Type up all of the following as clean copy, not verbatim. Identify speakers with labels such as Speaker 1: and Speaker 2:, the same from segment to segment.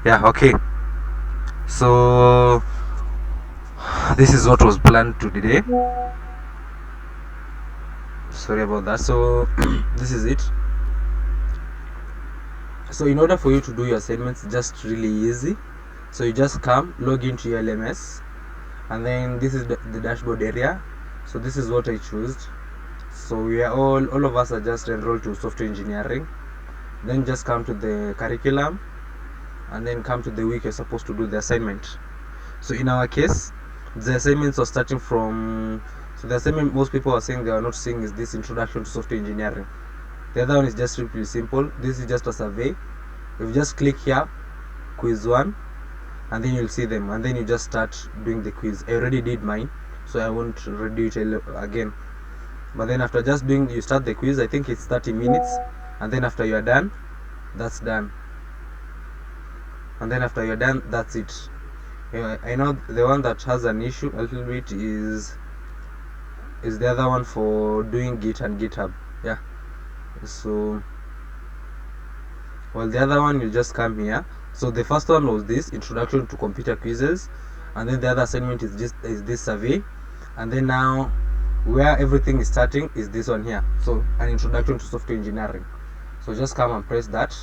Speaker 1: Yeah, okay, so this is what was planned today. Sorry about that. So this is it. So in order for you to do your assignments, just really easy. So you just come, log into your LMS, and then this is the dashboard area. So this is what I chose. So we are all of us are just enrolled to software engineering. Then just come to the curriculum, and then come to the week you're supposed to do the assignment. So in our case, the assignments are starting from, so the assignment most people are saying they are not seeing is this introduction to software engineering. The other one is just really simple. This is just a survey. You just click here, quiz 1, and then you'll see them, and then you just start doing the quiz. I already did mine, so I won't redo it again. But then after just doing, you start the quiz. I think it's 30 minutes, and then after you're done, that's done. And then after you're done, that's it. I know the one that has an issue a little bit is the other one for doing Git and GitHub. Yeah. So well, the other one you just come here. So the first one was this introduction to computer quizzes, and then the other assignment is this survey, and then now where everything is starting is this one here. So an introduction to software engineering. So just come and press that.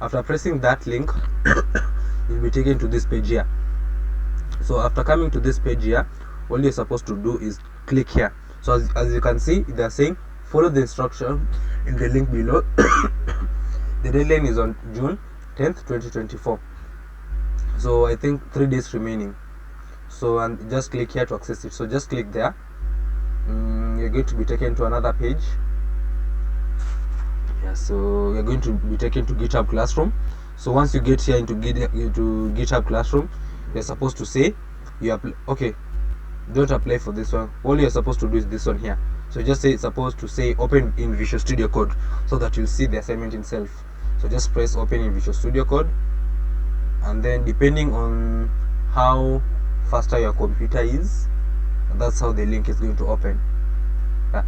Speaker 1: After pressing that link, you'll be taken to this page here. So after coming to this page here, all you're supposed to do is click here. So as you can see, they're saying follow the instruction in the link below. The deadline is on June 10th 2024. So I think 3 days remaining. So and just click here to access it. So just click there. You're going to be taken to another page. Yeah, so you're going to be taken to GitHub Classroom. So once you get here into GitHub Classroom, you're supposed to say okay, don't apply for this one. All you're supposed to do is this one here. So just say it's supposed to say open in Visual Studio Code, so that you'll see the assignment itself. So just press open in Visual Studio Code, and then depending on how faster your computer is, that's how the link is going to open. Yeah.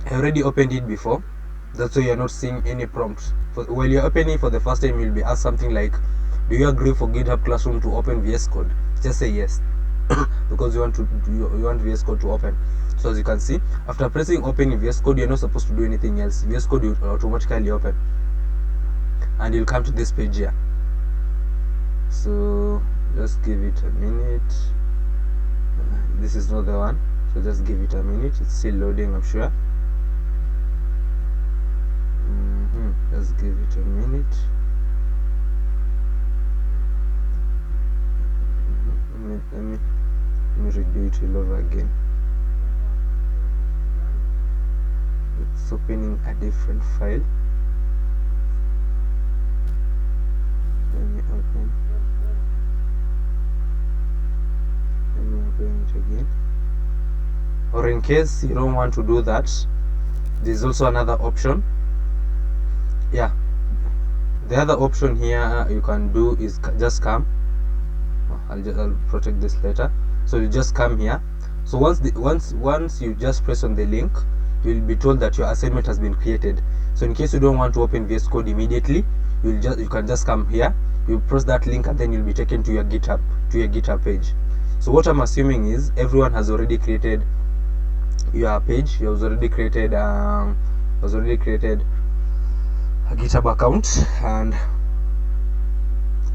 Speaker 1: I already opened it before, that's why you're not seeing any prompt. While you're opening for the first time, you'll be asked something like, do you agree for GitHub Classroom to open VS Code? Just say yes, because you want VS Code to open. So as you can see, after pressing open in VS Code, you're not supposed to do anything else. VS Code will automatically open, and you'll come to this page here. So just give it a minute. This is not the one, so just give it a minute. It's still loading, I'm sure. Just give it a minute. Let me redo it all over again. It's opening a different file. Let me open it again. Or in case you don't want to do that, there's also another option. Yeah, the other option here you can do is just come. I'll protect this later. So you just come here. So once you just press on the link, you'll be told that your assignment has been created. So in case you don't want to open VS Code immediately, you can just come here. You press that link, and then you'll be taken to your GitHub page. So what I'm assuming is everyone has already created your page. You have already created a GitHub account, and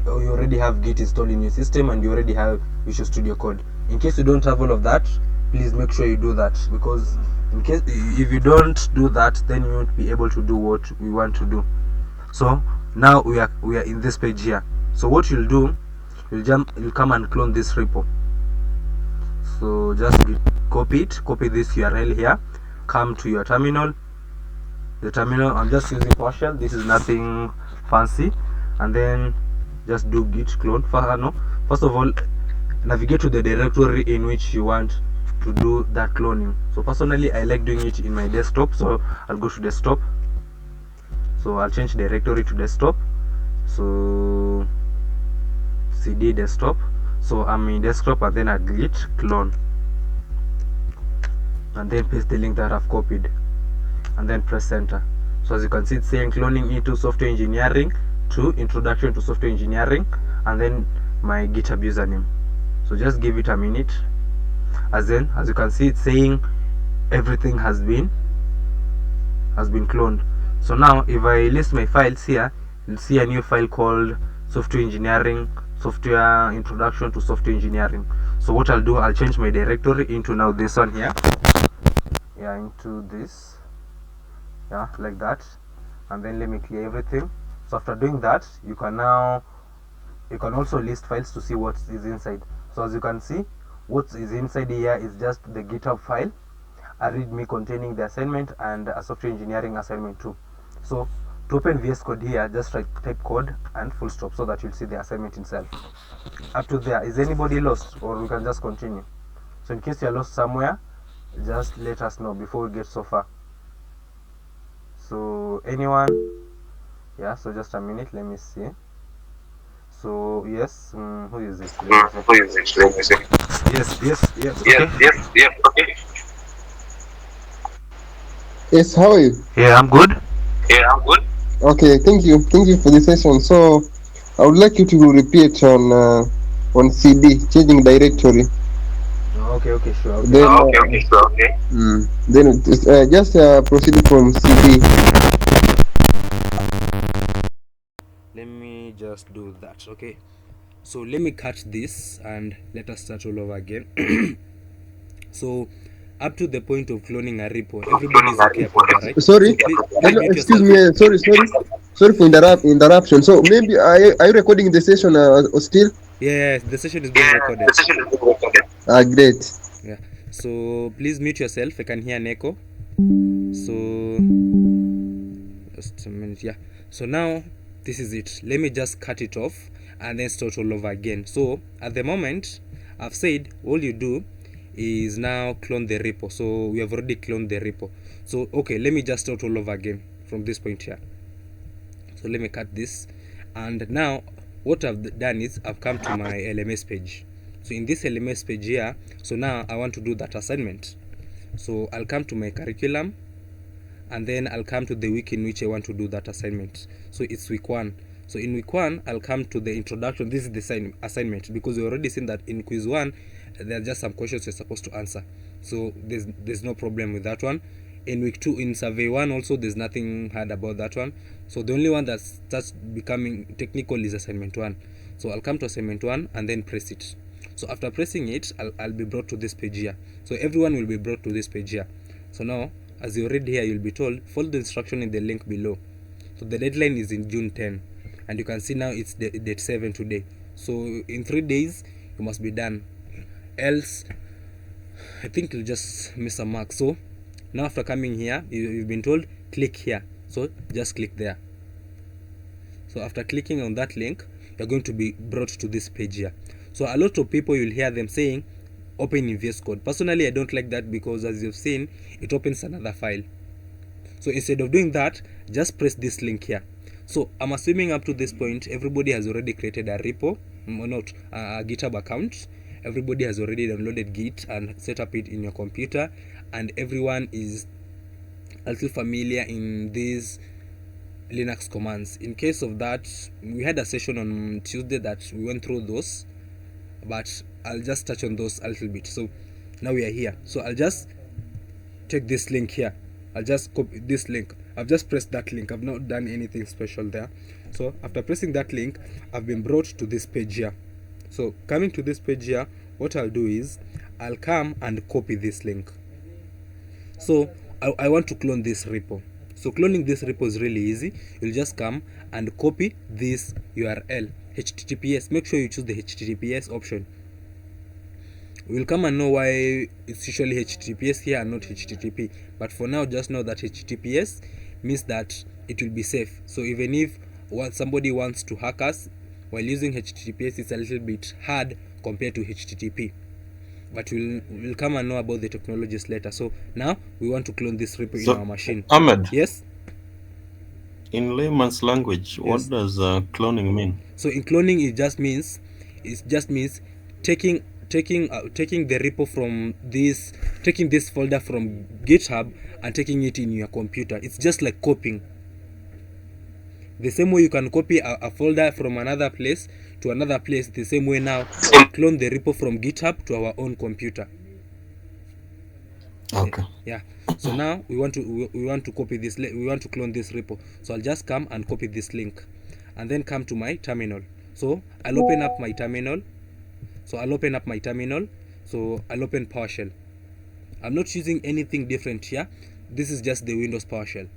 Speaker 1: you already have Git installed in your system, and you already have Visual Studio Code. In case you don't have all of that, please make sure you do that, because if you don't do that, then you won't be able to do what we want to do. So now we are in this page here. So what you'll do, you'll come and clone this repo. So just copy this URL here, come to your terminal. The terminal, I'm just using PowerShell, this is nothing fancy, and then just do git clone. First of all, navigate to the directory in which you want to do that cloning. So personally, I like doing it in my desktop, so I'll go to desktop. So I'll change directory to desktop. So cd desktop. So I'm in desktop, and then I git clone, and then paste the link that I've copied, and then press enter. So as you can see, it's saying cloning into software engineering to introduction to software engineering, and then my GitHub username. So just give it a minute. As you can see, it's saying everything has been cloned. So now if I list my files here, you'll see a new file called software engineering, software introduction to software engineering. So what I'll do, I'll change my directory into now this one here, into this, like that, and then let me clear everything. So after doing that, you can also list files to see what is inside. So as you can see, what is inside here is just the GitHub file, a readme containing the assignment, and a software engineering assignment too. So to open VS Code here, just type code and full stop so that you'll see the assignment itself. Up to there, is anybody lost, or we can just continue? So in case you're lost somewhere, just let us know before we get so far. So anyone? So just a minute, let me see. So yes, who is it? Let me see. Yes, okay.
Speaker 2: Yes, how are you?
Speaker 1: Yeah, I'm good.
Speaker 2: Okay, thank you for the session. So I would like you to repeat on CD changing directory.
Speaker 1: Okay, sure. Okay.
Speaker 2: Then then just proceed from CD.
Speaker 1: Let me just do that. Okay, so let me cut this and let us start all over again. So up to the point of cloning a repo, everybody is okay about that, right?
Speaker 2: Sorry,
Speaker 1: So please
Speaker 2: excuse
Speaker 1: mute
Speaker 2: me. Sorry for interruption. So maybe are you recording the session still?
Speaker 1: Yeah, the session is being recorded.
Speaker 2: Great.
Speaker 1: Yeah, so please mute yourself. I can hear an echo. So just a minute. Yeah, so now this is it. Let me just cut it off and then start all over again. So at the moment, I've said all you do is now clone the repo. So we have already cloned the repo. So okay, let me just start all over again from this point here. So let me cut this, and now what I've done is I've come to my LMS page. So in this LMS page here, so now I want to do that assignment. So I'll come to my curriculum, and then I'll come to the week in which I want to do that assignment. So it's week 1. So in week 1, I'll come to the introduction. This is the assignment, because we already seen that in quiz 1 there are just some questions you're supposed to answer. So there's no problem with that one. In week 2, in survey 1 also, there's nothing hard about that one. So the only one that starts becoming technical is assignment 1. So I'll come to assignment 1 and then press it. So after pressing it, I'll be brought to this page here. So everyone will be brought to this page here. So now, as you read here, you'll be told follow the instruction in the link below. So the deadline is in June 10, and you can see now it's date 7 today. So in 3 days you must be done, else I think you'll just miss a mark. So now after coming here, you've been told click here, so just click there. So after clicking on that link, you're going to be brought to this page here. So a lot of people, you'll hear them saying open in VS Code. Personally, I don't like that, because as you've seen, it opens another file. So instead of doing that, just press this link here. So I'm assuming up to this point everybody has already created a repo, not a GitHub account. Everybody has already downloaded Git and set up it in your computer, and everyone is a little familiar in these Linux commands. In case of that, we had a session on Tuesday that we went through those, but I'll just touch on those a little bit. So now we are here. So I'll just take this link here. I'll just copy this link. I've just pressed that link. I've not done anything special there. So after pressing that link, I've been brought to this page here. So coming to this page here, what I'll do is I'll come and copy this link. So I want to clone this repo. So cloning this repo is really easy. You'll just come and copy this URL, HTTPS. Make sure you choose the HTTPS option. We'll come and know why it's usually HTTPS here and not HTTP. But for now, just know that HTTPS means that it will be safe. So even if somebody wants to hack us while using HTTPS, it's a little bit hard compared to HTTP. But we'll come and know about the technologies later. So now we want to clone this repo in our machine.
Speaker 3: Ahmed,
Speaker 1: yes,
Speaker 3: in layman's language, what does cloning mean?
Speaker 1: So in cloning, it just means taking the repo from taking this folder from GitHub and taking it in your computer. It's just like copying. The same way you can copy a folder from another place to another place, the same way now clone the repo from GitHub to our own computer.
Speaker 3: Okay.
Speaker 1: Yeah. So now we want to copy this. We want to clone this repo. So I'll just come and copy this link, and then come to my terminal. So I'll open up my terminal. So I'll open PowerShell. I'm not using anything different here. This is just the Windows PowerShell.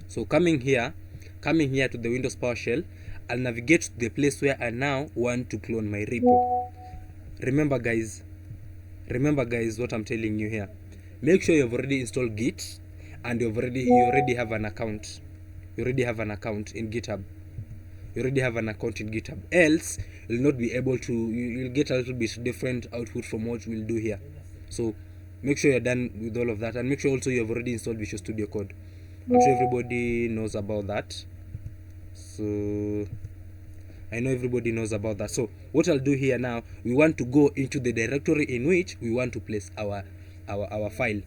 Speaker 1: So coming here to the Windows PowerShell, I'll navigate to the place where I now want to clone my repo. Remember guys, what I'm telling you here. Make sure you've already installed Git and you already have an account. You already have an account in GitHub. Else you'll not be able to, you'll get a little bit different output from what we'll do here. So make sure you're done with all of that, and make sure also you've already installed Visual Studio Code. I'm sure everybody knows about that. So I know everybody knows about that. So what I'll do here now, we want to go into the directory in which we want to place our file.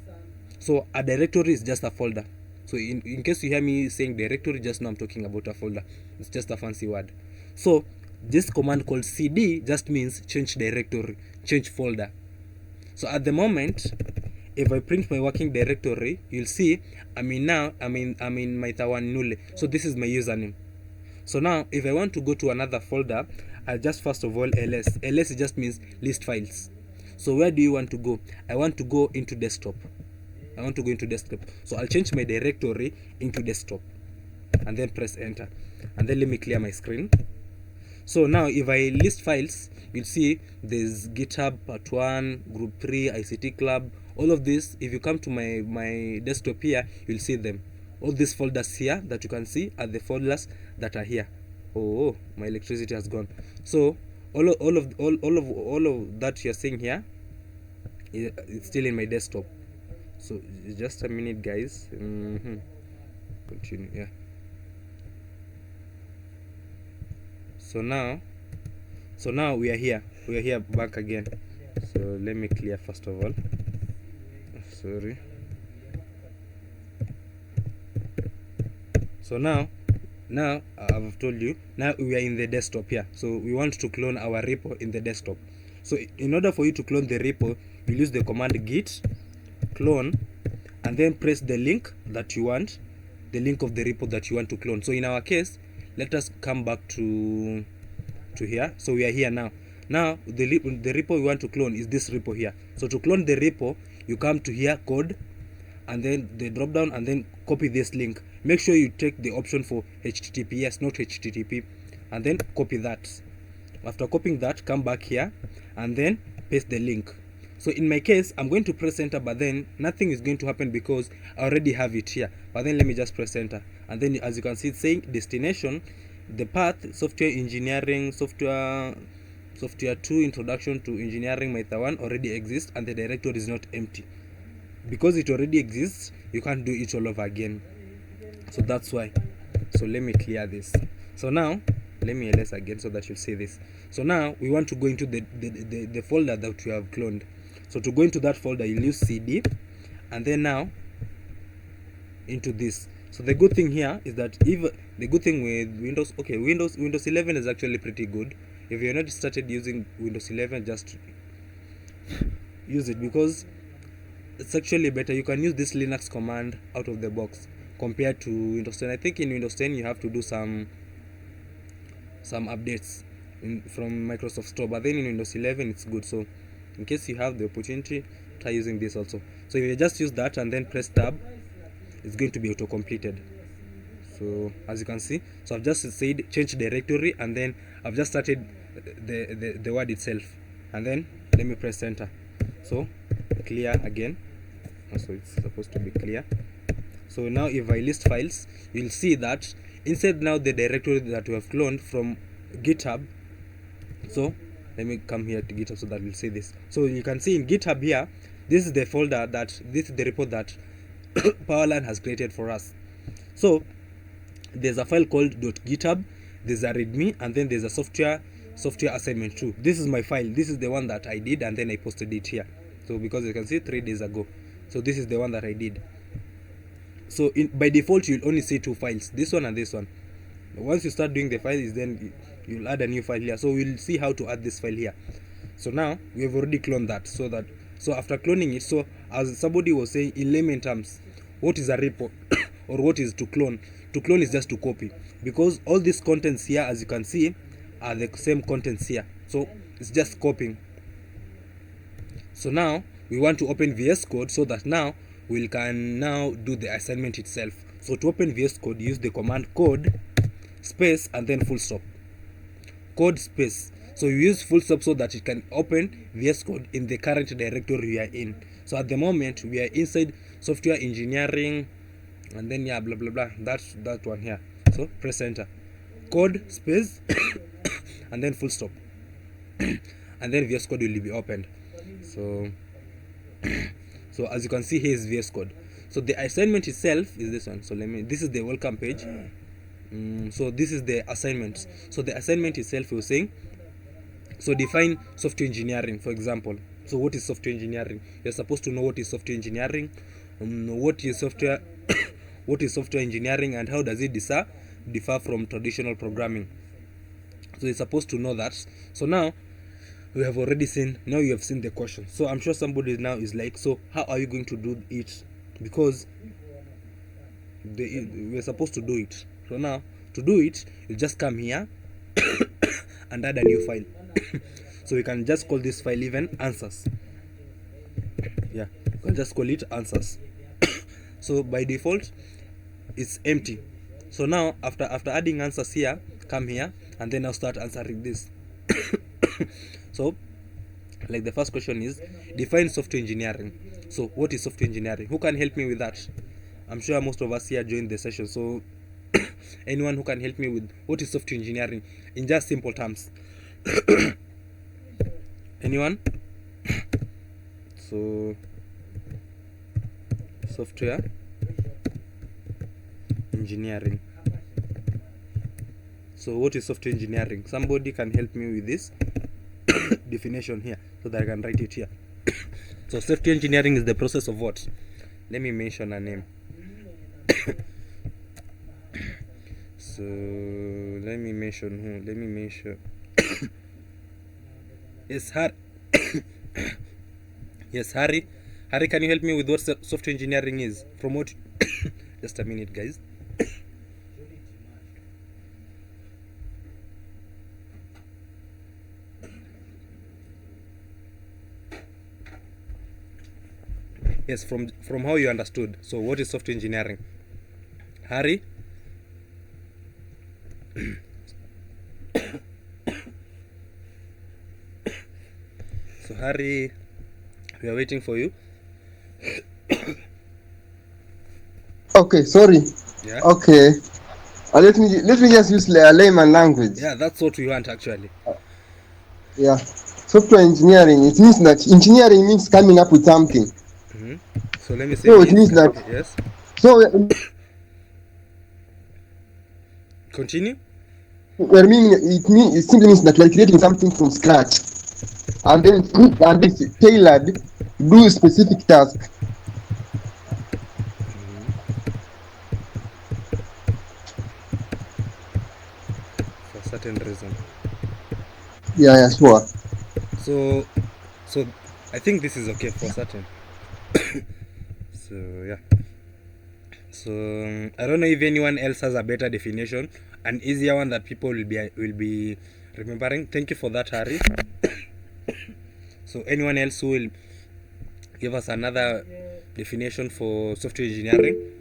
Speaker 1: So a directory is just a folder. So in case you hear me saying directory, just know I'm talking about a folder. It's just a fancy word. So this command called cd just means change directory, change folder. So at the moment, if I print my working directory, you'll see I'm in my Tawan Nule. So this is my username. So now if I want to go to another folder, I'll just first of all ls. Ls just means list files. So where do you want to go? I want to go into desktop. So I'll change my directory into desktop and then press enter. And then let me clear my screen. So now if I list files, you'll see there's GitHub, Part 1, Group 3, ICT Club, all of this. If you come to my desktop here, you'll see them. All these folders here that you can see are the folders that are here. Oh, my electricity has gone. So all of that you're seeing here, it's still in my desktop. So just a minute, guys. Continue. Yeah. So now we are here back again. So let me clear first of all. Sorry. So now I've told you, now we are in the desktop here. So we want to clone our repo in the desktop. So in order for you to clone the repo, you use the command git clone and then press the link that you want, the link of the repo that you want to clone. So in our case, let us come back to here. So we are here now. Now the repo we want to clone is this repo here. So to clone the repo, you come to here, code, and then the drop down, and then copy this link. Make sure you take the option for HTTPS, not HTTP, and then copy that. After copying that, come back here and then paste the link. So in my case, I'm going to press enter, but then nothing is going to happen because I already have it here. But then let me just press enter, and then as you can see, it's saying destination, the path, software engineering, software 2, introduction to engineering, Meta 1 already exists, and the directory is not empty. Because it already exists, you can't do it all over again. So that's why. So let me clear this. So now let me ls again so that you'll see this. So now we want to go into the folder that we have cloned. So to go into that folder, you'll use cd, and then now into this. So the good thing here is that if the good thing with Windows, okay, Windows 11 is actually pretty good. If you're not started using Windows 11, just use it because it's actually better. You can use this Linux command out of the box compared to Windows 10. I think in Windows 10 you have to do some updates from Microsoft Store, but then in Windows 11 it's good. So in case you have the opportunity, try using this also. So if you just use that and then press tab, it's going to be auto completed. So as you can see, so I've just said change directory, and then I've just started the word itself, and then let me press enter. So clear again. So it's supposed to be clear. So now if I list files, you'll see that inside now the directory that we have cloned from GitHub. So let me come here to GitHub so that we'll see this. So you can see in GitHub here, this is the folder this is the repo that Powerland has created for us. So there's a file called .github, there's a readme, and then there's a software assignment 2. This is my file. This is the one that I did, and then I posted it here. So because you can see 3 days ago. So this is the one that I did. So by default, you'll only see 2 files, this one and this one. Once you start doing the file, is then you'll add a new file here. So we'll see how to add this file here. So now we have already cloned that. So after cloning it, so as somebody was saying, in layman terms, what is a repo or what is to clone? To clone is just to copy, because all these contents here, as you can see, are the same contents here. So it's just copying. So now we want to open VS Code, so that now we can now do the assignment itself. So to open VS Code, use the command code space and then full stop. Code space. So you use full stop so that it can open VS Code in the current directory we are in. So at the moment we are inside software engineering, and then yeah, blah blah blah. That's that one here. So press enter. Code space and then full stop. And then VS Code will be opened. So so as you can see, here is VS Code. So the assignment itself is this one. So this is the welcome page. So this is the assignment. So the assignment itself was saying, so define software engineering, for example. So what is software engineering? You're supposed to know what is software engineering, what is software what is software engineering, and how does it differ from traditional programming. So you're supposed to know that. So now we have already seen, now you have seen the question. So I'm sure somebody now is like, so how are you going to do it? Because we're supposed to do it. So now to do it, you just come here and add a new file. So we can just call this file even answers. Yeah, you can just call it answers. So by default it's empty. So now after adding answers here, come here and then I'll start answering this. So like the first question is, define software engineering. So what is software engineering? Who can help me with that? I'm sure most of us here joined the session, so anyone who can help me with what is software engineering in just simple terms? Anyone? So software engineering. So what is software engineering? Somebody can help me with this definition here so that I can write it here. So software engineering is the process of what? Let me mention a name. So let me mention who? Let me mention yes, Harry. Yes, Harry. Harry, can you help me with what software engineering is? From what? Just a minute, guys. Yes, from how you understood. So what is software engineering? Harry? So Harry, we are waiting for you.
Speaker 2: Okay, sorry.
Speaker 1: Yeah.
Speaker 2: Okay. Let me just use layman language.
Speaker 1: Yeah, that's what we want actually.
Speaker 2: Yeah. Software engineering, it means that engineering means coming up with something.
Speaker 1: So let me say
Speaker 2: So it means that
Speaker 1: yes.
Speaker 2: So
Speaker 1: Continue.
Speaker 2: it simply means that we are creating something from scratch, and then it's tailored to do a specific task.
Speaker 1: For a certain reason.
Speaker 2: Yeah, sure.
Speaker 1: So I think this is okay for certain. So yeah. So I don't know if anyone else has a better definition, an easier one that people will be remembering. Thank you for that, Harry. So anyone else who will give us another definition for software engineering?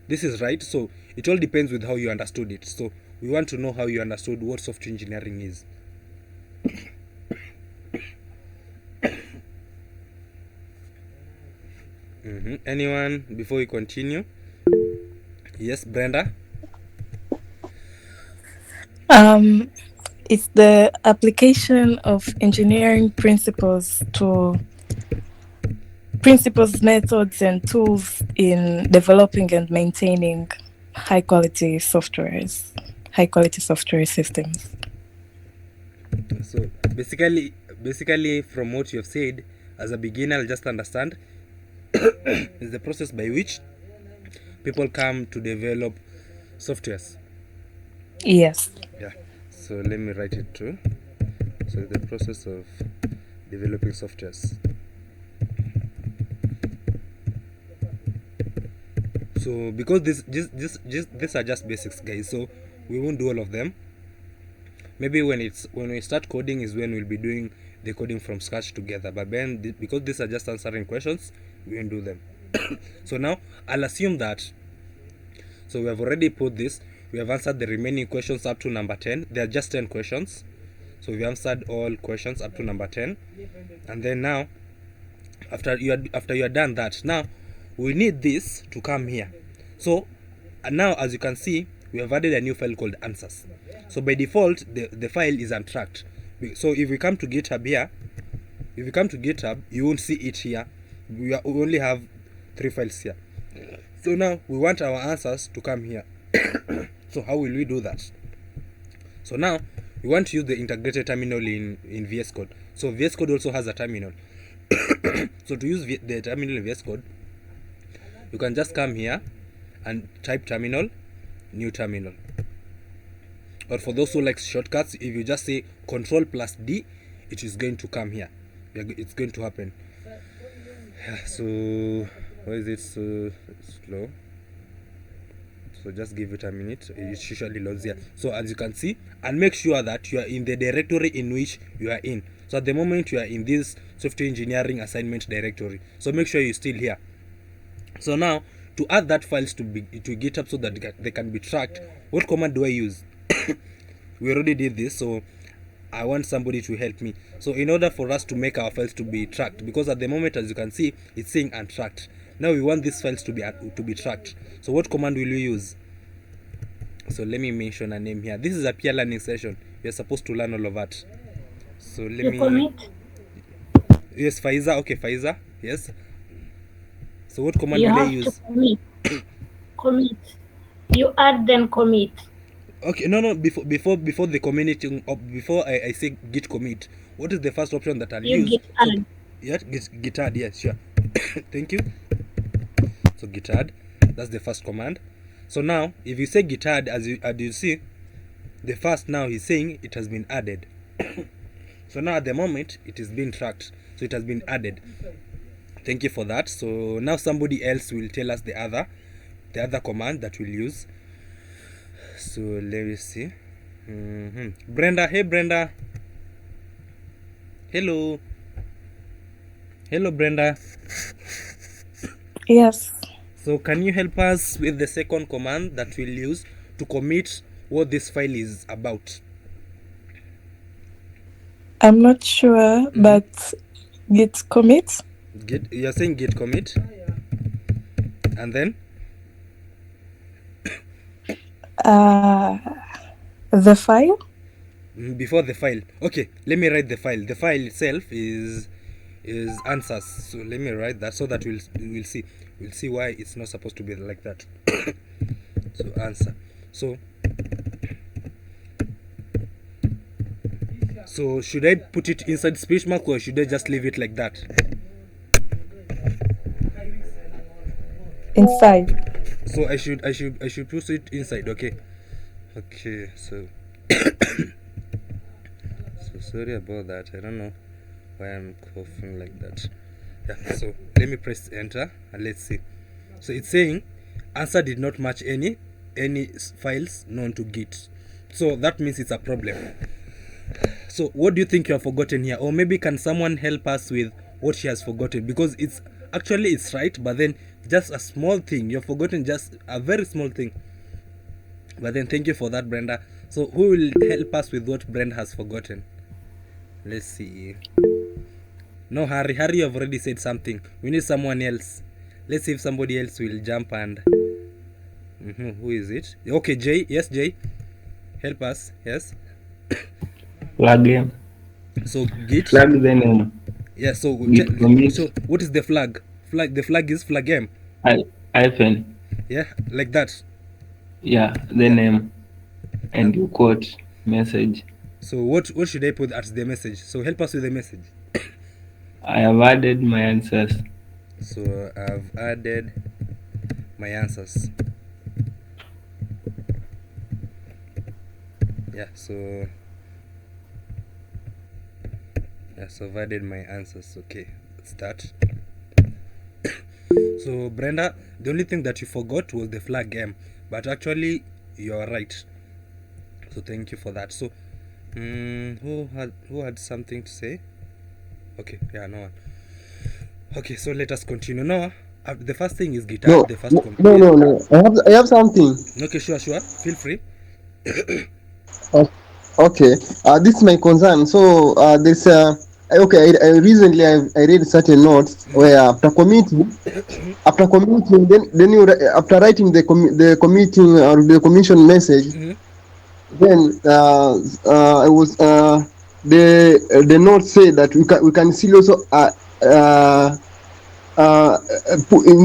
Speaker 1: This is right. So it all depends with how you understood it. So we want to know how you understood what software engineering is. Anyone before we continue? Yes, Brenda.
Speaker 4: It's the application of engineering principles, methods, and tools in developing and maintaining high quality software systems.
Speaker 1: So basically from what you have said, as a beginner, I'll just understand is the process by which people come to develop softwares.
Speaker 4: Yes.
Speaker 1: Yeah, so let me write it too. So the process of developing softwares. So because these are just basics, guys, so we won't do all of them. Maybe when we start coding is when we'll be doing the coding from scratch together, but then because these are just answering questions, we won't do them. So now I'll assume that, so we have already put this, we have answered the remaining questions up to number 10. There are just 10 questions, so we answered all questions up to number 10. And then now after you are done that, now we need this to come here. So now as you can see, we have added a new file called answers. So by default the file is untracked. So if we come to GitHub here, you won't see it here. We only have 3 files here. So now we want our answers to come here. So how will we do that? So now we want to use the integrated terminal in VS Code. So VS Code also has a terminal. So to use the terminal in VS Code, you can just come here and type terminal, new terminal. Or for those who like shortcuts, if you just say Control plus D, it is going to come here. It's going to happen. So why is it so slow? So just give it a minute. It usually loads here. So as you can see, and make sure that you are in the directory in which you are in. So at the moment you are in this software engineering assignment directory. So make sure you're still here. So now to add that files to GitHub so that they can be tracked, what command do I use? We already did this, so I want somebody to help me. So in order for us to make our files to be tracked, because at the moment as you can see it's saying untracked. Now we want these files to be tracked. So what command will we use? So let me mention a name here. This is a peer learning session. You're supposed to learn all of that. So let me
Speaker 5: commit.
Speaker 1: Yes, Faiza. Okay, Faiza. Yes. So what command
Speaker 5: You
Speaker 1: will I
Speaker 5: have
Speaker 1: use?
Speaker 5: to commit. Commit. You add then commit.
Speaker 1: Okay, no. Before the committing, before I say git commit, what is the first option that I'll
Speaker 5: You
Speaker 1: use?
Speaker 5: git
Speaker 1: So,
Speaker 5: add.
Speaker 1: yeah, git add. Yeah, sure. Thank you. So git add, that's the first command. So now if you say git add, as you see, the first now he's saying it has been added. So now at the moment it is being tracked, so it has been added. Thank you for that. So now somebody else will tell us the other command that we'll use. So let me see. Brenda. Hey Brenda. Hello Brenda.
Speaker 4: Yes.
Speaker 1: So can you help us with the second command that we'll use to commit what this file is about?
Speaker 4: I'm not sure, but git commit.
Speaker 1: You're saying git commit, and then
Speaker 4: the file.
Speaker 1: Before the file. Okay, let me write the file. The file itself is answers. So let me write that so that we'll see why it's not supposed to be like that. So answer. So should I put it inside speech mark or should I just leave it like that?
Speaker 4: Inside.
Speaker 1: So I should put it inside. Okay. So sorry about that. I don't know why I'm coughing like that. Yeah, so let me press enter and let's see. So it's saying answer did not match any files known to Git. So that means it's a problem. So what do you think you have forgotten here? Or maybe can someone help us with what she has forgotten? Because it's right, but then just a small thing. You've forgotten just a very small thing. But then thank you for that, Brenda. So who will help us with what Brenda has forgotten? Let's see. No, Harry, you have already said something. We need someone else. Let's see if somebody else will jump and... Who is it? Okay, Jay. Yes, Jay. Help us. Yes.
Speaker 6: Flag game.
Speaker 1: So git.
Speaker 6: Flag the name.
Speaker 1: Yeah, so what is the flag? The flag is flag m.
Speaker 6: Hyphen.
Speaker 1: Yeah, like that.
Speaker 6: Yeah, the name. And you quote message.
Speaker 1: So what should I put as the message? So help us with the message.
Speaker 6: I have added my answers.
Speaker 1: So I've added my answers. Yeah, so I've added my answers. Okay, let's start. So Brenda, the only thing that you forgot was the flag M, but actually you're right. So thank you for that. So who had something to say? Okay, yeah, no one. Okay, so let us continue. Now, the first thing is guitar.
Speaker 2: No,
Speaker 1: the first
Speaker 2: no. I have something.
Speaker 1: Okay, sure. Feel free.
Speaker 2: Okay, this is my concern. So this okay. I recently I read certain notes where after committing, then you after writing the committing or the commission message, then I was the note say that we can still also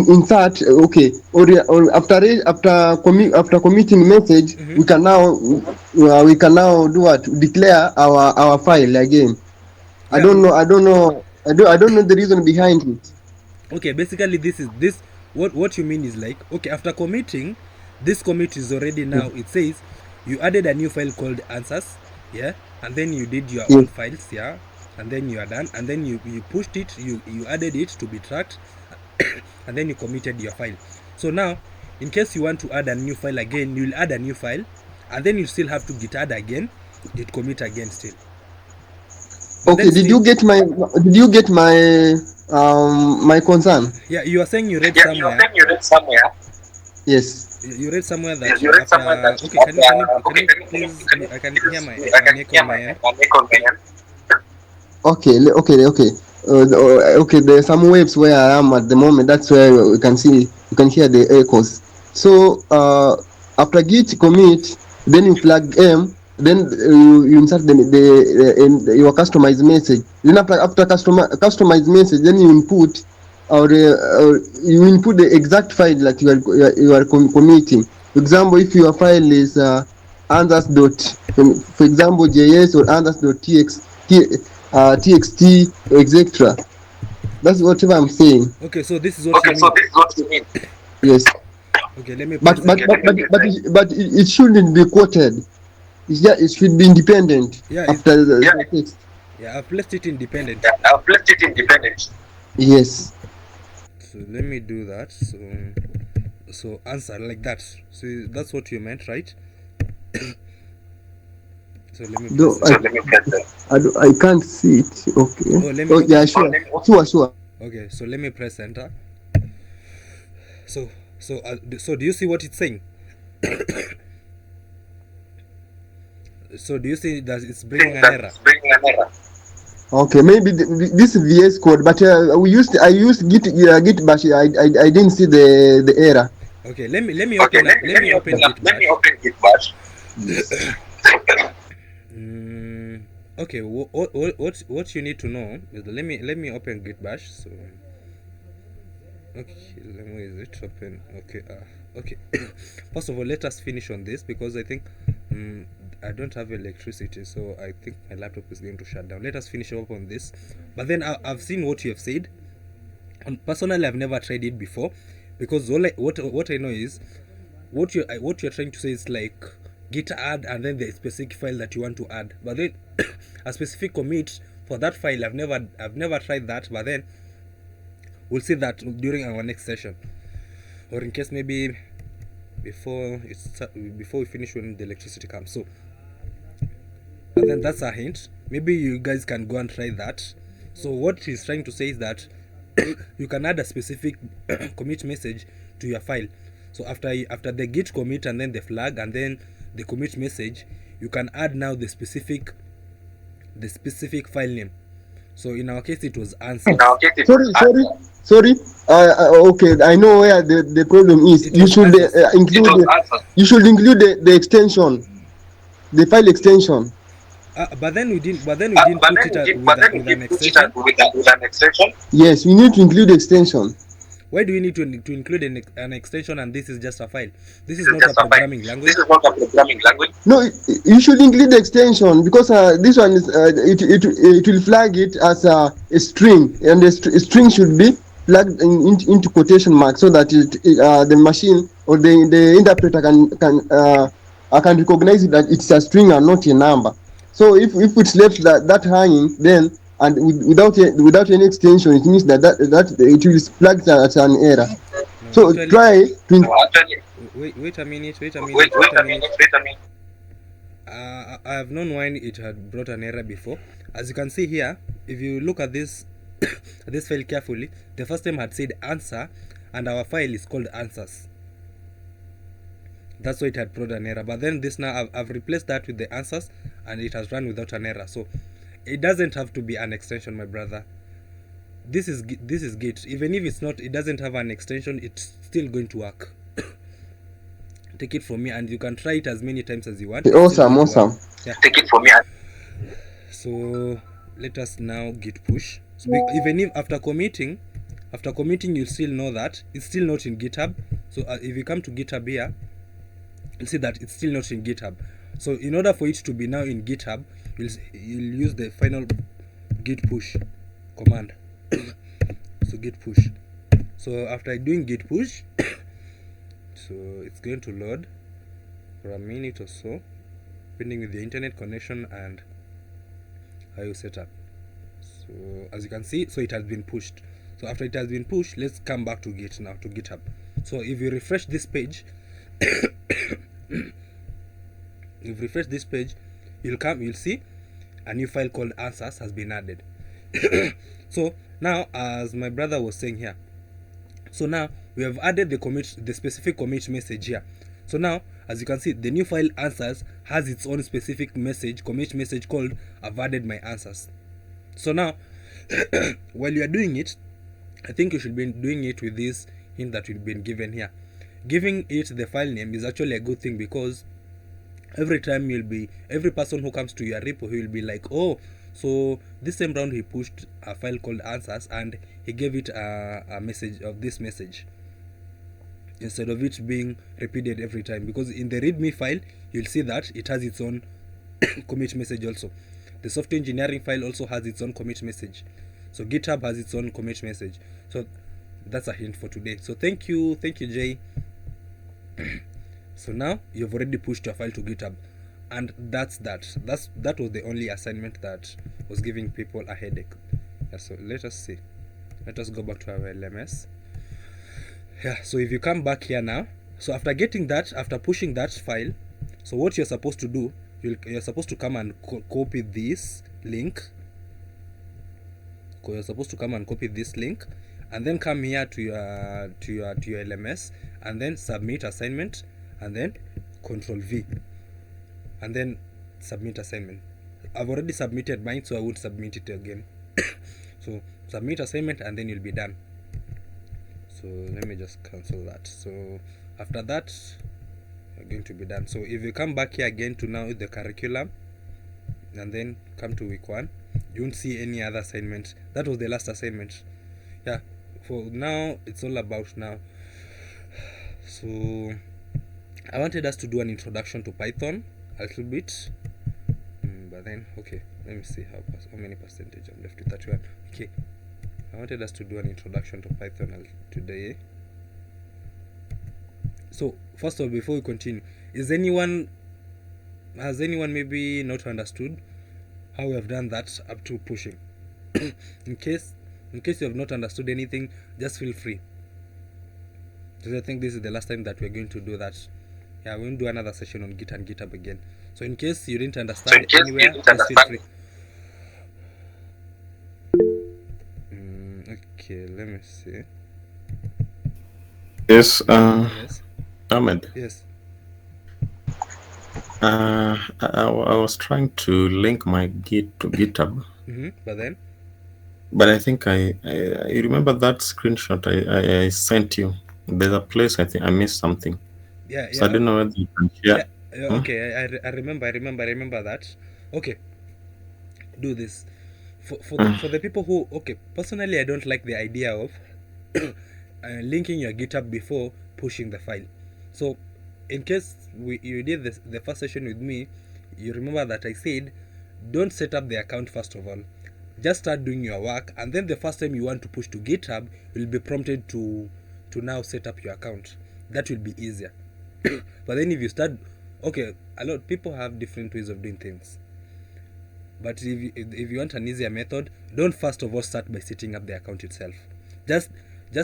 Speaker 2: insert okay or after committing message we can now do what, declare our file again. I don't know the reason behind it.
Speaker 1: Okay, basically this what you mean is like, okay, after committing, this commit is already now, it says you added a new file called answers, yeah, and then you did your own files, yeah, and then you are done, and then you pushed it, you added it to be tracked, and then you committed your file. So now, in case you want to add a new file again, you'll add a new file, and then you still have to git add again, git commit again still. But
Speaker 2: okay, did you get my my concern?
Speaker 1: Yeah, you are saying you read somewhere.
Speaker 2: Yes.
Speaker 1: You read somewhere that after, okay, can you please, I can hear my echo on my end.
Speaker 2: Okay. Okay, there are some waves where I am at the moment. That's where you can hear the echoes. So after git commit, then you flag M, then you insert your customized message. Then after customized message, then you input or you input the exact file that you are committing. For example, if your file is answers for example js or txt, etc. That's whatever I'm saying.
Speaker 1: Okay, so this is what you mean.
Speaker 2: Yes.
Speaker 1: Okay, let me.
Speaker 2: But it shouldn't be quoted. It should be independent.
Speaker 1: Yeah.
Speaker 2: After the text.
Speaker 1: Yeah, I've placed it independent.
Speaker 2: Yes.
Speaker 1: So let me do that. So answer like that. So that's what you meant, right? So let me.
Speaker 2: I can't see it. Okay. Yeah, sure.
Speaker 1: Okay, so let me press enter. So do you see what it's saying? So do you see that it's bringing an error?
Speaker 2: Okay, maybe this is VS Code, but I used git bash. I didn't see the error.
Speaker 1: Okay, let me open git bash. Yes. Okay, what you need to know is let me open git bash. So okay, let me is it open? Okay. First of all, let us finish on this because I think I don't have electricity, so I think my laptop is going to shut down. Let us finish up on this. But then I've seen what you have said, and personally I've never tried it before, because what I know is what you're trying to say is like git add and then the specific file that you want to add, but then a specific commit for that file. I've never tried that, but then we'll see that during our next session, or in case maybe before we finish when the electricity comes. So and then that's a hint. Maybe you guys can go and try that. So what he's trying to say is that you can add a specific commit message to your file. So after the git commit and then the flag and then the commit message, you can add now the specific file name. So in our case it was answer.
Speaker 2: Sorry. Okay, I know where the problem is. You should include the extension, the file extension.
Speaker 1: But then we didn't put it with an extension.
Speaker 2: Yes, we need to include extension.
Speaker 1: Why do we need to include an extension and this is just a file? This is not a programming language.
Speaker 2: No, you should include the extension because this one is it will flag it as a string, and the string should be plugged into quotation marks so that the machine or the interpreter can recognize that it's a string and not a number. So if it's left that hanging, then and without any extension, it means that it will flag as an error.
Speaker 1: No,
Speaker 2: So
Speaker 1: actually,
Speaker 2: try to
Speaker 1: wait a minute. I have known when it had brought an error before. As you can see here, if you look at this this file carefully, the first time had said answer, and our file is called answers. That's why it had brought an error. But then this now I've replaced that with the answers, and it has run without an error. So it doesn't have to be an extension, my brother. This is Git. Even if it's not, it doesn't have an extension, it's still going to work. Take it from me, and you can try it as many times as you want.
Speaker 2: awesome.
Speaker 1: Yeah. Take it from me. So let us now git push. So even if after committing, you'll still know that it's still not in GitHub. So if you come to GitHub here, you'll see that it's still not in GitHub. So in order for it to be now in GitHub, you'll use the final git push command. So git push. So after doing git push, so it's going to load for a minute or so, depending with the internet connection and how you set up. So as you can see, so it has been pushed. So after it has been pushed, let's come back to Git now, to GitHub. So if you refresh this page, you'll see a new file called answers has been added. So now, as my brother was saying here, so now we have added the specific commit message here. So now, as you can see, the new file answers has its own specific commit message called I've added my answers. So now, while you are doing it, I think you should be doing it with this hint that you've been given here. Giving it the file name is actually a good thing, because every person who comes to your repo, he will be like, oh, so this time round he pushed a file called answers and he gave it a message of this message, instead of it being repeated every time. Because in the readme file, you'll see that it has its own commit message also. The software engineering file also has its own commit message. So GitHub has its own commit message. So that's a hint for today. So thank you Jay. So now you've already pushed your file to GitHub, and that was the only assignment that was giving people a headache. Yeah, so let us go back to our LMS. Yeah, so if you come back here now, so after pushing that file, so what you're supposed to do, you're supposed to come and copy this link. You're supposed to come and copy this link, and then come here to your LMS, and then submit assignment, and then Control V, and then submit assignment. I've already submitted mine, so I would submit it again. So submit assignment, and then you'll be done. So let me just cancel that. So after that, you're going to be done. So if you come back here again to now the curriculum, and then come to week 1, you won't see any other assignment. That was the last assignment. Yeah, for now it's all about now. So I wanted us to do an introduction to Python a little bit, but then okay, let me see how many percentage I'm left with. 31. Okay, I wanted us to do an introduction to Python today. So first of all, before we continue, has anyone maybe not understood how we have done that up to pushing? in case you have not understood anything, just feel free, because I think this is the last time that we're going to do that. Yeah, we'll do another session on Git and GitHub again. So in case you didn't understand anywhere, just feel free. Okay, let me see.
Speaker 3: Yes,
Speaker 1: Yes.
Speaker 3: Ahmed.
Speaker 1: Yes.
Speaker 3: I was trying to link my Git to GitHub.
Speaker 1: But
Speaker 3: I think I remember that screenshot I sent you. There's a place I think I missed something.
Speaker 1: Yeah.
Speaker 3: So I don't know whether you can share.
Speaker 1: Yeah, okay, I remember that. Okay, do this for the people who, okay, personally I don't like the idea of linking your GitHub before pushing the file. So in case you did the first session with me, you remember that I said don't set up the account first of all. just start doing your work, and then the first time you want to push to GitHub, you'll be prompted to now set up your account. That will be easier. But then if you start, okay, a lot of people have different ways of doing things. But if you want an easier method, don't first of all start by setting up the account itself. Just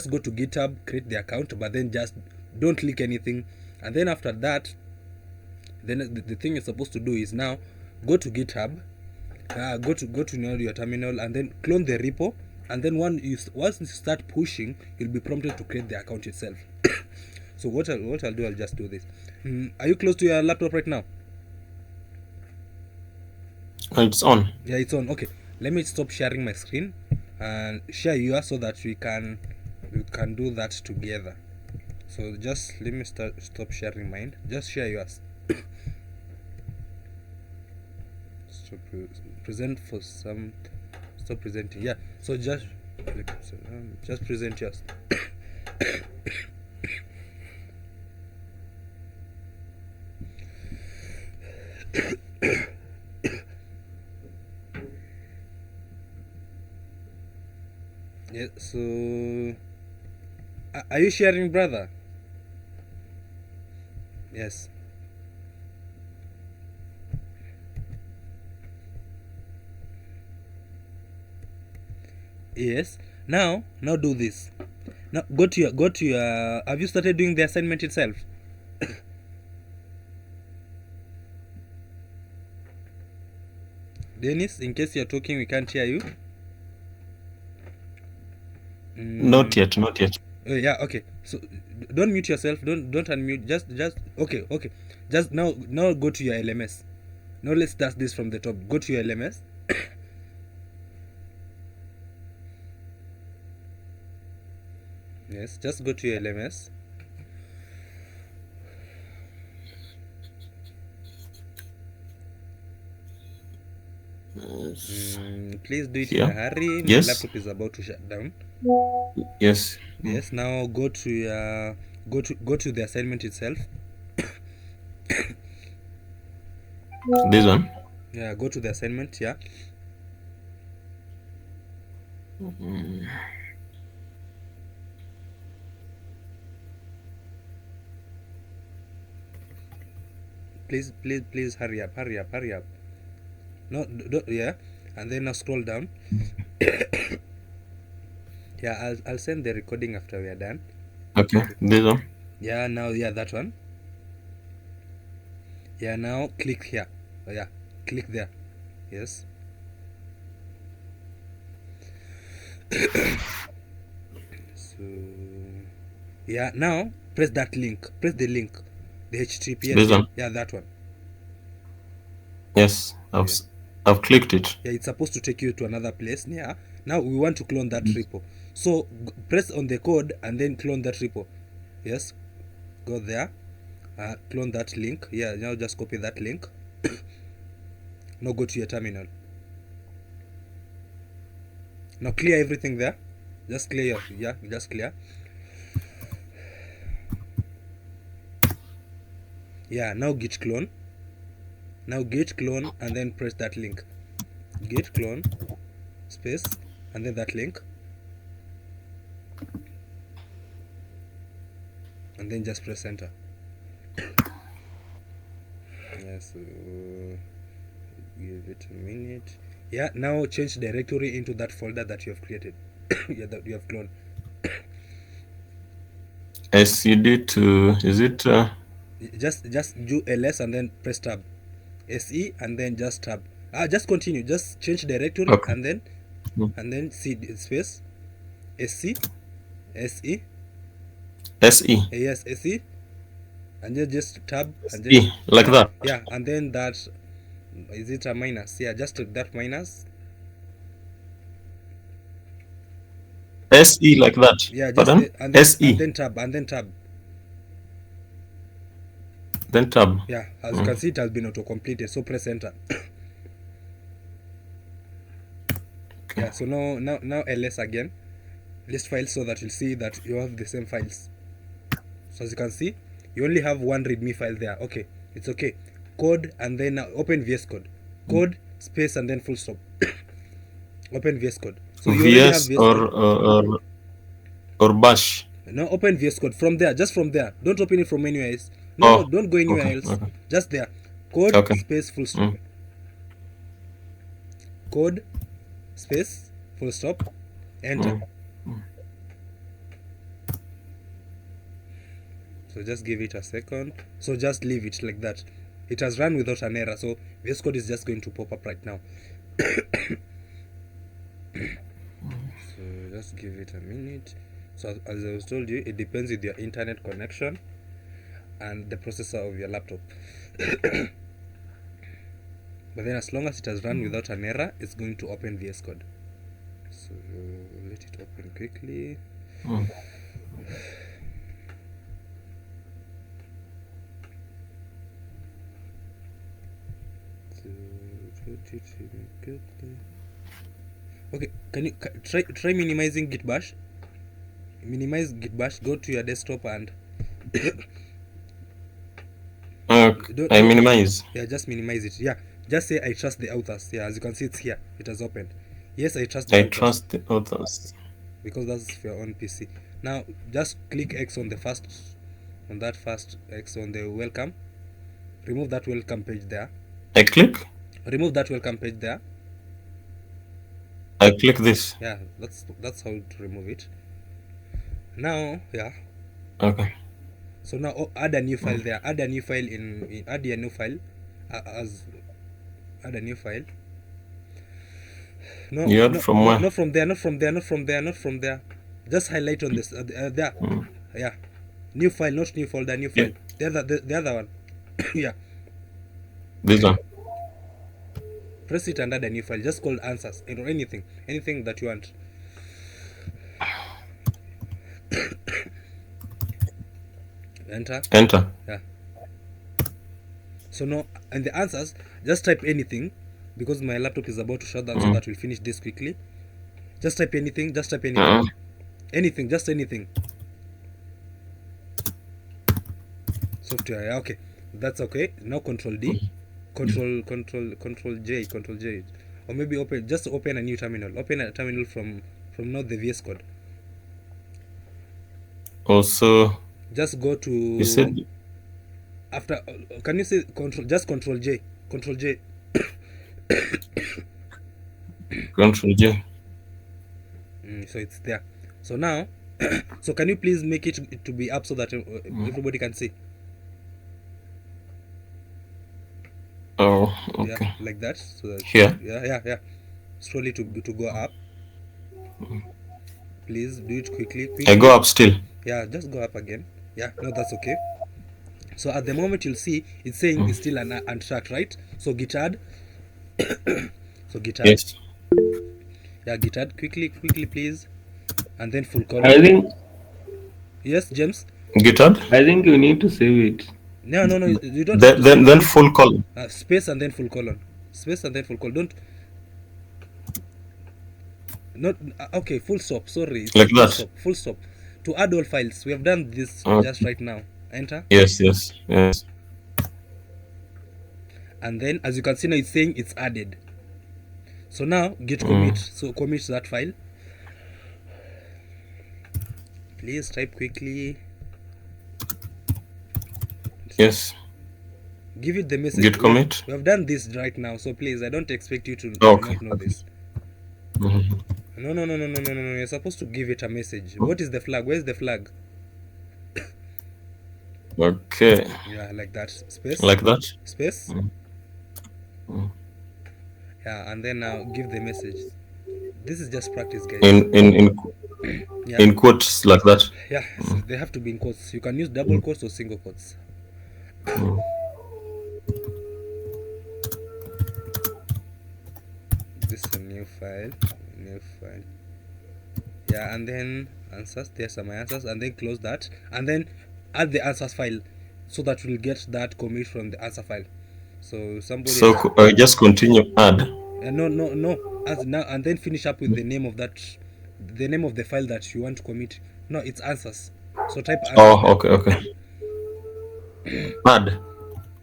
Speaker 1: go to GitHub, create the account, but then just don't click anything. And then after that, then the thing you're supposed to do is now go to GitHub, go to your terminal, and then clone the repo. And then once you start pushing, you'll be prompted to create the account itself. So what I'll do, I'll just do this. Are you close to your laptop right now?
Speaker 3: It's on.
Speaker 1: Yeah, it's on. Okay, let me stop sharing my screen and share yours so that we can do that together. So just let me stop sharing mine. Just share yours. Stop present for some. Stop presenting. Yeah. So just present yours. Yeah, so are you sharing, brother? Yes. Yes. Now do this. Now go to your have you started doing the assignment itself? Dennis, in case you're talking, we can't hear you.
Speaker 3: Not yet.
Speaker 1: Yeah, okay. So don't mute yourself. Don't unmute. Just okay. Just now go to your LMS. Now let's start this from the top. Go to your LMS. Yes, just go to your LMS. Please do it in a hurry.
Speaker 3: Yes.
Speaker 1: My laptop is about to shut down.
Speaker 3: Yes.
Speaker 1: Yes. Now go to your go to the assignment itself.
Speaker 3: This one.
Speaker 1: Yeah, go to the assignment. Yeah. Please hurry up. No, yeah, and then now scroll down. Yeah, I'll send the recording after we are done.
Speaker 3: Okay, this one.
Speaker 1: Yeah, now that one. Yeah, now click here. Oh, yeah, click there. Yes. So yeah, now press that link. Press the link. The HTTPS.
Speaker 3: This one.
Speaker 1: Yeah, that one.
Speaker 3: Yes, I've clicked it.
Speaker 1: Yeah, it's supposed to take you to another place. Yeah. Now we want to clone that repo. So press on the code and then clone that repo. Yes. Go there. Clone that link. Yeah, now just copy that link. Now go to your terminal. Now clear everything there. Just clear just clear. Yeah, now git clone. Now git clone and then press that link. Git clone space and then that link. And then just press enter. Yeah, so give it a minute. Yeah, now change directory into that folder that you have created. Yeah, that you have cloned.
Speaker 3: SCD to, is it?
Speaker 1: Just do ls and then press tab. SE and then just tab. Just continue. Just change directory.
Speaker 3: Okay.
Speaker 1: And then C space SC SE.
Speaker 3: SE.
Speaker 1: Yes, SE. And then just tab and then
Speaker 3: E, like that.
Speaker 1: Yeah, and then that is it a minus? Yeah, just that minus.
Speaker 3: SE like that.
Speaker 1: Yeah, just
Speaker 3: Pardon?
Speaker 1: and then,
Speaker 3: SE.
Speaker 1: and then tab and then tab.
Speaker 3: Then tab.
Speaker 1: Yeah, as you can see, it has been auto completed. So press enter.
Speaker 3: Okay.
Speaker 1: Yeah, so now ls again. List files so that you'll see that you have the same files. So as you can see, you only have one readme file there. Okay, it's okay. Code and then open VS Code. Code space and then full stop. Open VS Code. So you already have
Speaker 3: VS
Speaker 1: VS Code.
Speaker 3: or bash.
Speaker 1: No, open VS Code from there, just from there. Don't open it from anywhere else. No, don't go anywhere else.
Speaker 3: Okay.
Speaker 1: Just there. Code space full stop. Code space full stop. Enter. So just give it a second. So just leave it like that. It has run without an error. So VS Code is just going to pop up right now. So just give it a minute. So as I was told you, it depends with your internet connection and the processor of your laptop. But then as long as it has run without an error, it's going to open VS Code. So let it open quickly. Okay, can you try minimizing git bash? Minimize git bash, go to your desktop and
Speaker 3: I minimize.
Speaker 1: Yeah, just minimize it. Yeah, just say I trust the authors. Yeah, as you can see, it's here. It has opened. Yes, I trust the authors.
Speaker 3: Trust the authors.
Speaker 1: Because that's for your own PC. Now, just click X on the first, on that first X on the welcome. Remove that welcome page there.
Speaker 3: I click?
Speaker 1: Remove that welcome page there.
Speaker 3: I click this.
Speaker 1: Yeah, that's how to remove it. Now, yeah.
Speaker 3: Okay.
Speaker 1: So now add a new file there. Add a new file add a new file add a new file. No,
Speaker 3: from where?
Speaker 1: Not from there. Just highlight on this there. Yeah. New file, not new folder, new file. Yeah. The other one. Yeah.
Speaker 3: This one.
Speaker 1: Press it and add a new file. Just called answers or anything that you want. Enter.
Speaker 3: Yeah.
Speaker 1: So now, and the answers, just type anything, because my laptop is about to shut down, so that we'll finish this quickly. Just type anything. Anything, just anything. Software. Yeah, okay, that's okay. Now Control D, Control J, or maybe open a new terminal. Open a terminal from not the VS Code.
Speaker 3: Also,
Speaker 1: just go to.
Speaker 3: You said
Speaker 1: after. Can you say Control J? Control J.
Speaker 3: Control J.
Speaker 1: So it's there. So now, so can you please make it to be up so that everybody can see?
Speaker 3: Oh, okay.
Speaker 1: Yeah, like that. So that,
Speaker 3: here.
Speaker 1: Yeah. Slowly to go up. Please do it quickly.
Speaker 3: I go up still.
Speaker 1: Yeah, just go up again. Yeah, no, that's okay. So at the moment you'll see it's saying it's still untracked, right? So git add. So git add.
Speaker 3: Yes.
Speaker 1: Yeah, git add quickly, please, and then full colon.
Speaker 6: I think.
Speaker 1: Yes, James.
Speaker 3: Git add.
Speaker 6: I think you need to save it.
Speaker 1: No, you don't.
Speaker 3: Then full colon.
Speaker 1: Space and then full colon. Space and then full colon. Don't. Not okay. Full stop. Sorry.
Speaker 3: Like
Speaker 1: full
Speaker 3: that.
Speaker 1: Stop, full stop. To add all files. We have done this just right now. Enter.
Speaker 3: Yes.
Speaker 1: And then, as you can see now, it's saying it's added. So now git commit. So commit that file. Please type quickly.
Speaker 3: Yes.
Speaker 1: Give it the message.
Speaker 3: Git commit.
Speaker 1: We have done this right now, so please, I don't expect you to not know this. No. You're supposed to give it a message. What is the flag? Where's the flag?
Speaker 3: Okay.
Speaker 1: Yeah, like that. Space.
Speaker 3: Like that.
Speaker 1: Space. Yeah, and then now give the message. This is just practice, guys.
Speaker 3: In quotes like that.
Speaker 1: Yeah, so they have to be in quotes. You can use double quotes or single quotes. This is a new file. Yeah, and then answers. There's some answers, and then close that, and then add the answers file, so that we'll get that commit from the answer file. So somebody.
Speaker 3: So just continue add.
Speaker 1: No. As now, and then finish up with the name of the file that you want to commit. No, it's answers. So type answers.
Speaker 3: Oh, okay. Add.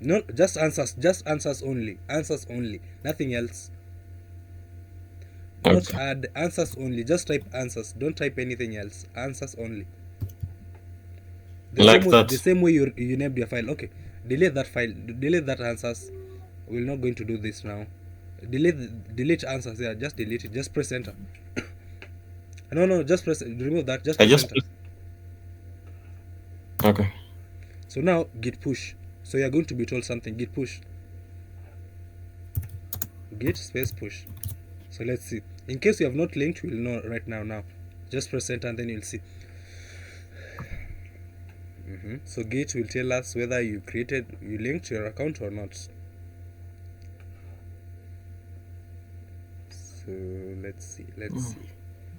Speaker 1: No, just answers only. Nothing else. Not
Speaker 3: Okay.
Speaker 1: add, answers only. Just type answers. Don't type anything else. Answers only.
Speaker 3: Like
Speaker 1: The
Speaker 3: that.
Speaker 1: same way you named your file. Okay, delete that file. Delete that answers. We're not going to do this now. Delete answers. Yeah, just delete it. Just press enter. No, just remove that. Just
Speaker 3: I
Speaker 1: press
Speaker 3: just
Speaker 1: enter.
Speaker 3: okay.
Speaker 1: So now git push. So you're going to be told something. Git push. Git space push. So let's see. In case you have not linked, we'll know right now. Now, just press enter and then you'll see. So Git will tell us whether you linked your account or not. So let's see.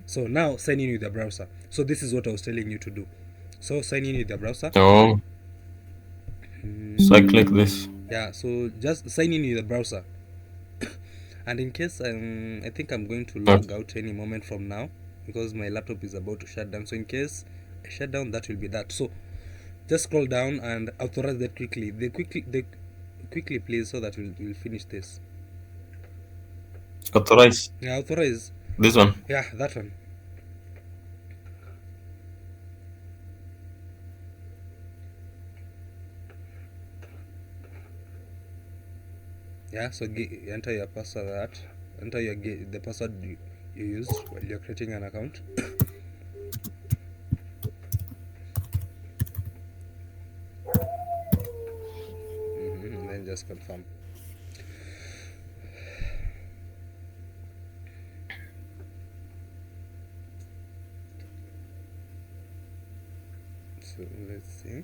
Speaker 1: So now sign in with the browser. So this is what I was telling you to do. So sign in with the browser.
Speaker 3: Oh. So I click this.
Speaker 1: Yeah, so just sign in with the browser. And in case I think I'm going to log out any moment from now because my laptop is about to shut down. So in case I shut down, that will be that. So just scroll down and authorize that quickly. Quickly please, so that we'll finish this.
Speaker 3: Authorize.
Speaker 1: Yeah, authorize.
Speaker 3: This one.
Speaker 1: Yeah, that one. Yeah, so enter your password. Enter the password you used while you're creating an account. And then just confirm. So let's see.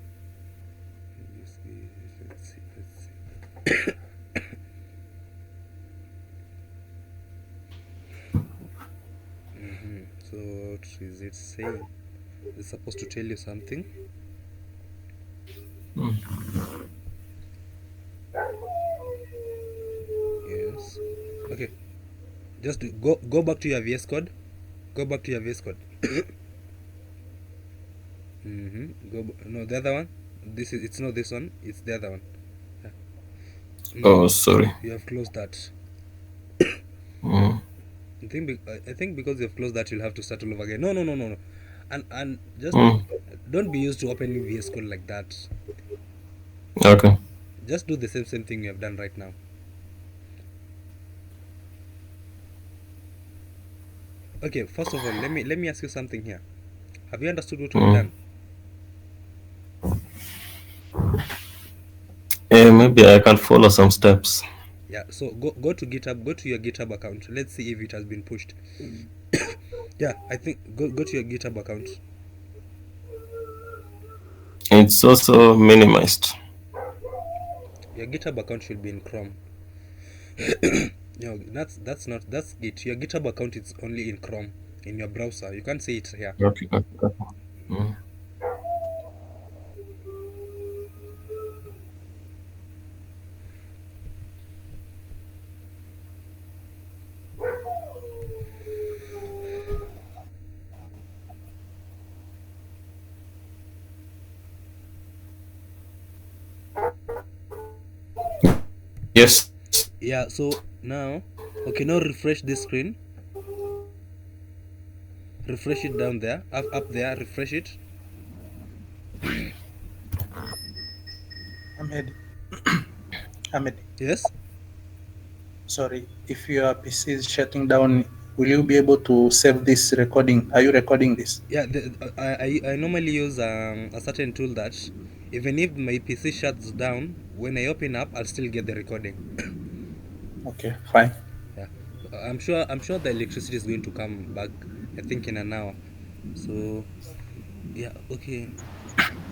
Speaker 1: So what is it saying? It's supposed to tell you something. Yes. Okay. Just go back to your VS Code. Go back to your VS Code. No, the other one. It's not this one. It's the other one.
Speaker 3: Oh, sorry.
Speaker 1: You have closed that.
Speaker 3: Mm.
Speaker 1: I think because you've closed that, you'll have to start all over again. No. And just don't be used to opening VS Code like that.
Speaker 3: Okay.
Speaker 1: Just do the same thing you have done right now. Okay, first of all, let me ask you something here. Have you understood what we've done?
Speaker 3: Maybe I can follow some steps.
Speaker 1: Yeah, so go to GitHub, go to your GitHub account. Let's see if it has been pushed. Yeah, I think go to your GitHub account.
Speaker 3: It's also minimized.
Speaker 1: Your GitHub account should be in Chrome. No, that's Git. Your GitHub account is only in Chrome, in your browser. You can't see it here.
Speaker 3: Okay. Yes.
Speaker 1: Yeah, so now, okay, now refresh this screen. Refresh it down there, up there, refresh it.
Speaker 7: Ahmed,
Speaker 1: Yes?
Speaker 7: sorry, if your PC is shutting down, will you be able to save this recording? Are you recording this?
Speaker 1: Yeah, I normally use a certain tool that even if my PC shuts down, when I open up, I'll still get the recording.
Speaker 7: Okay, fine.
Speaker 1: Yeah, I'm sure the electricity is going to come back, I think in an hour. So yeah, okay.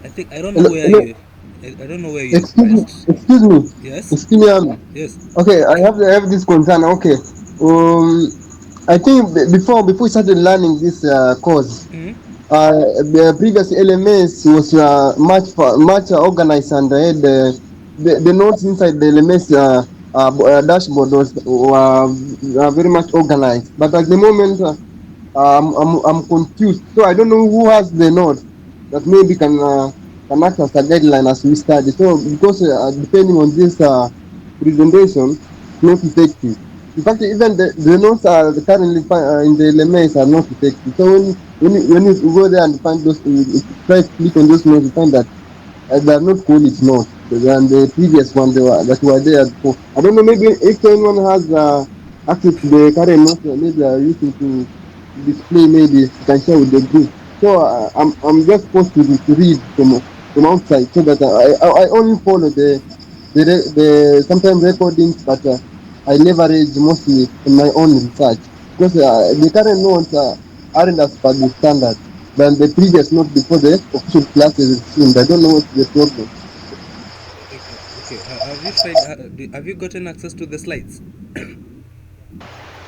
Speaker 1: I don't know where you pressed.
Speaker 2: Excuse me.
Speaker 1: Yes.
Speaker 2: Excuse me.
Speaker 1: Yes.
Speaker 2: Okay, I have this concern. Okay. I think before we started learning this course, the previous LMS was much organized and had the notes inside the LMS dashboard were very much organized. But at the moment, I'm confused. So I don't know who has the note that maybe can act as a guideline as we study. So because depending on this presentation, it's not effective. In fact, even the nodes are currently in the LMS are not detected. So when you go there and find those, try to click on those nodes, you find that they are not quality nodes than the previous one that were there before. I don't know, maybe if anyone has access to the current nodes, maybe they are using to display, maybe you can share with the group. So I'm just supposed to read from outside, so that I only follow the sometimes recordings, but I leverage mostly in my own research, because the current notes aren't as per the standard than the previous note before the official class is resumed. I don't know what's the problem.
Speaker 1: Okay, have you tried? Have you gotten access to the slides?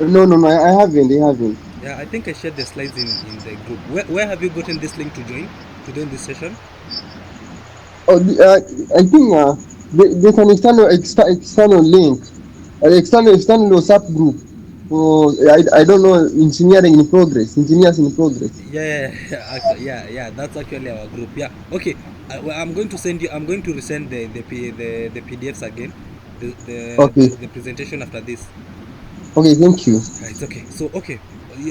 Speaker 2: No, I haven't.
Speaker 1: Yeah, I think I shared the slides in the group. Where have you gotten this link to join this session?
Speaker 2: Oh, I think there's an external link, external WhatsApp group. Oh, I don't know, engineers in progress.
Speaker 1: Actually, yeah. That's actually our group. Yeah. Okay. Well, I'm going to send you. I'm going to resend the PDFs again.
Speaker 2: Okay,
Speaker 1: The presentation after this.
Speaker 2: okay, thank you.
Speaker 1: It's okay. So okay.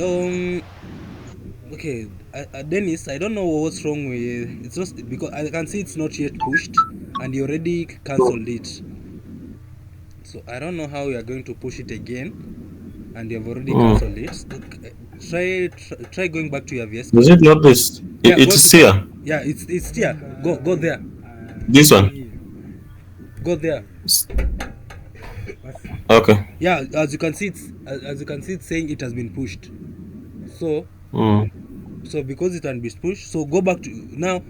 Speaker 1: Um. Okay. Dennis, I don't know what's wrong with it's just because I can see it's not yet pushed, and you already cancelled it. So I don't know how we are going to push it again, and you have already cancelled it. Try going back to your VS
Speaker 3: Is
Speaker 1: Code.
Speaker 3: it not this?
Speaker 1: Yeah,
Speaker 3: It is here.
Speaker 1: yeah, it's there. Go there.
Speaker 3: This one.
Speaker 1: Go there.
Speaker 3: Okay.
Speaker 1: Yeah, as you can see, as you can see, it's saying it has been pushed. So
Speaker 3: Mm.
Speaker 1: because it has been pushed, so go back to now.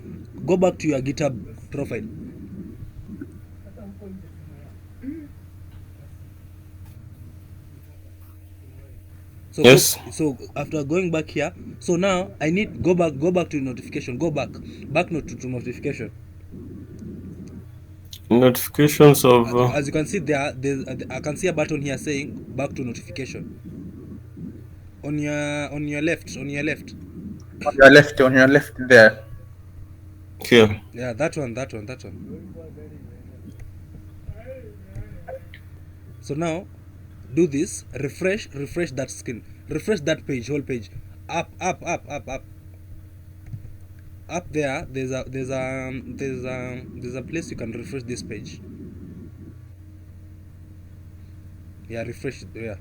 Speaker 1: Go back to your GitHub profile. So
Speaker 3: Yes.
Speaker 1: after going back here, so now I need go back to notification. Go back to notification.
Speaker 3: Notifications of.
Speaker 1: As you can see I can see a button here saying back to notification on your left,
Speaker 7: On your left there.
Speaker 3: Here.
Speaker 1: yeah, that one. So now do this, refresh that screen, refresh that page, whole page, up there. There's a place you can refresh this page. Yeah, refresh it. Yeah,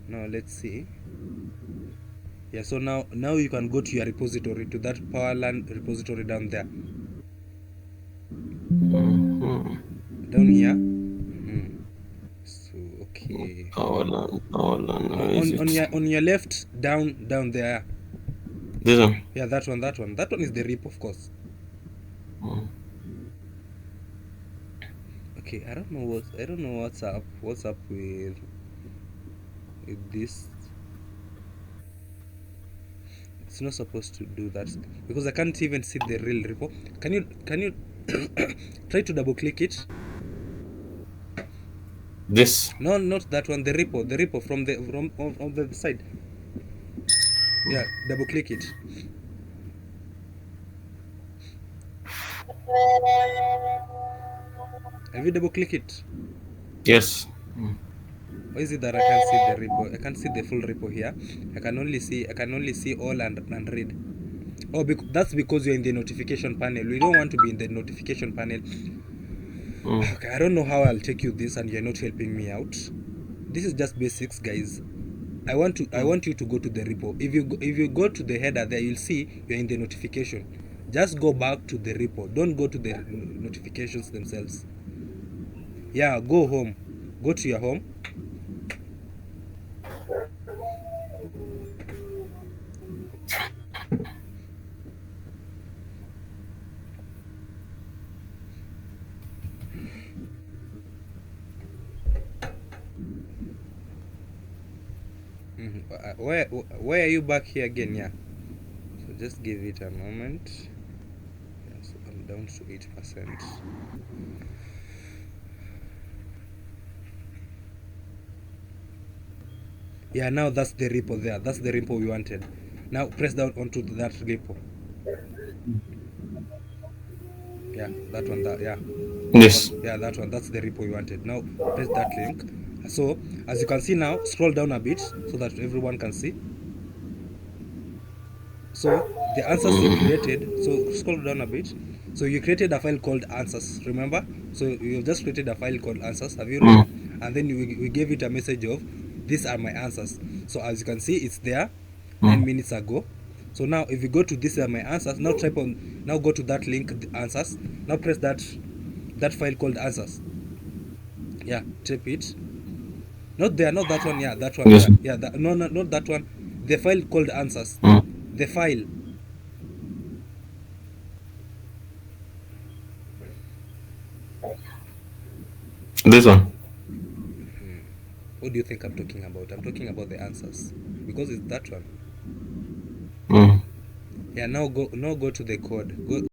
Speaker 1: now let's see. Yeah, so now you can go to your repository, to that Powerland repository down there, down here. So okay,
Speaker 3: Our where is it?
Speaker 1: on your left, down there.
Speaker 3: This one.
Speaker 1: Yeah, that one is the repo, of course. Okay, I don't know what's up with this. It's not supposed to do that because I can't even see the real repo. Can you try to double click it?
Speaker 3: This.
Speaker 1: No, not that one. The repo from the side. Yeah, double click it. Have you double click it?
Speaker 3: Yes.
Speaker 1: Why is it that I can't see the repo? I can't see the full repo here. I can only see all and read. Oh, that's because you're in the notification panel. We don't want to be in the notification panel. Okay, I don't know how I'll take you this, and you're not helping me out. This is just basics, guys. I want you to go to the repo. If you go to the header there, you'll see you're in the notification. Just go back to the repo. Don't go to the notifications themselves. Yeah, go home. Go to your home. Where are you back here again? Yeah. So just give it a moment. Yeah, so I'm down to 8%. Yeah, now that's the repo there. That's the repo we wanted. Now press down onto that repo. Yeah, that one. Yeah,
Speaker 3: This.
Speaker 1: yeah, that one. That's the repo we wanted. Now press that link. So as you can see now, scroll down a bit so that everyone can see. So the answers you created, so scroll down a bit. So you created a file called answers, remember? So you just created a file called answers, have you read? And then we gave it a message of these are my answers. So as you can see, it's there 9 minutes ago. So now if you go to these are my answers, now type on, now go to that link, the answers. Now press that file called answers. Yeah, type it. Not there, not that one. Yeah, that one.
Speaker 3: Yes.
Speaker 1: Yeah, no, not that one. The file called answers. The file.
Speaker 3: This one.
Speaker 1: What do you think I'm talking about? I'm talking about the answers because it's that one.
Speaker 3: Mm.
Speaker 1: Yeah. Now go to the code. Go